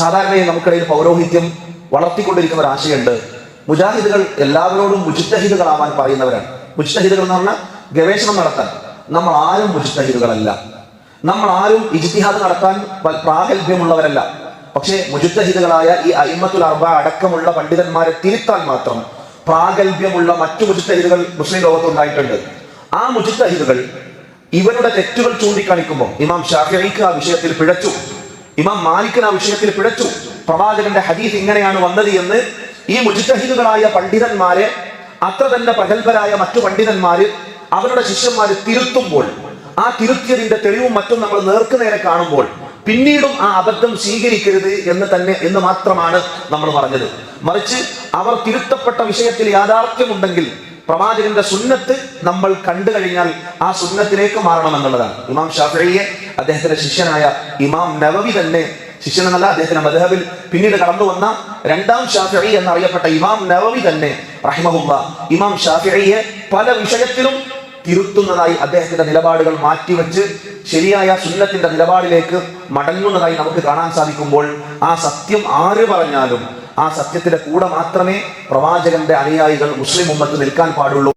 സാധാരണയായി നമുക്കിടയിൽ പൗരോഹിത്യം വളർത്തിക്കൊണ്ടിരിക്കുന്ന ഒരു ആശയമുണ്ട്. മുജാഹിദുകൾ എല്ലാവരോടും മുജ്തഹിദുകളാവാൻ പറയുന്നവരാണ്. മുജ്തഹിദുകൾ എന്ന് പറഞ്ഞാൽ ഗവേഷണം നടത്താൻ. നമ്മൾ ആരും മുജ്തഹിദുകളല്ല. നമ്മൾ ആരും ഇജ്തിഹാദ് നടത്താൻ പ്രാഗൽഭ്യമുള്ളവരല്ല. പക്ഷേ മുജ്തഹിദുകളായ ഈ അഇമ്മത്തുൽ അർബഅ അടക്കമുള്ള പണ്ഡിതന്മാരെ തിരുത്താൻ മാത്രം പ്രാഗൽഭ്യമുള്ള മറ്റു മുജ്തഹിദുകൾ മുസ്ലിം ലോകത്ത് ഉണ്ടായിട്ടുണ്ട്. ആ മുജ്തഹിദുകൾ ഇവരുടെ തെറ്റുകൾ ചൂണ്ടിക്കാണിക്കുമ്പോൾ ഇമാം ഷാഫിഈക്ക് ആ വിഷയത്തിൽ പിഴച്ചു, ഇമാം മാലിക്കിന് ആ വിഷയത്തിൽ പിഴച്ചു, പ്രവാചകന്റെ ഹദീസ് ഇങ്ങനെയാണ് വന്നത് എന്ന് ഈ മുജ്തഹിദുകളായ പണ്ഡിതന്മാരെ അത്ര തന്നെ പ്രഗത്ഭരായ മറ്റു പണ്ഡിതന്മാര് അവരുടെ ശിഷ്യന്മാര് തിരുത്തുമ്പോൾ, ആ തിരുത്തിയതിന്റെ തെളിവും മറ്റും നമ്മൾ നേർക്കുനേരെ കാണുമ്പോൾ പിന്നീടും ആ അബദ്ധം സ്വീകരിക്കരുത് എന്ന് മാത്രമാണ് നമ്മൾ പറഞ്ഞത്. മറിച്ച് അവർ തിരുത്തപ്പെട്ട വിഷയത്തിൽ യാഥാർത്ഥ്യമുണ്ടെങ്കിൽ പ്രവാചകന്റെ സുന്നത്ത് നമ്മൾ കണ്ടു കഴിഞ്ഞാൽ ആ സുന്നത്തിലേക്ക് മാറണം എന്നുള്ളതാണ്. ഇമാം ഷാഫിഈയെ അദ്ദേഹത്തിന്റെ ശിഷ്യനായ ഇമാം നവവി തന്നെ, ശിഷ്യനെന്നല്ല അദ്ദേഹത്തിന്റെ മദ്ഹബിൽ പിന്നീട് കടന്നു വന്ന രണ്ടാം ഷാഫിഈ എന്നറിയപ്പെട്ട ഇമാം നവവി തന്നെ റഹിമഹുല്ലാഹ് ഇമാം ഷാഫിഈയെ പല വിഷയത്തിലും തിരുത്തുന്നതായി, അദ്ദേഹത്തിന്റെ നിലപാടുകൾ മാറ്റിവെച്ച് ശരിയായ സുന്നത്തിന്റെ നിലപാടിലേക്ക് മടങ്ങുന്നതായി നമുക്ക് കാണാൻ സാധിക്കുമ്പോൾ ആ സത്യം ആര് പറഞ്ഞാലും ആ സത്യത്തിന്റെ കൂടെ മാത്രമേ പ്രവാചകന്റെ അനുയായികൾ മുസ്ലിം ഉമ്മത്ത് നിൽക്കാൻ പാടുള്ളൂ.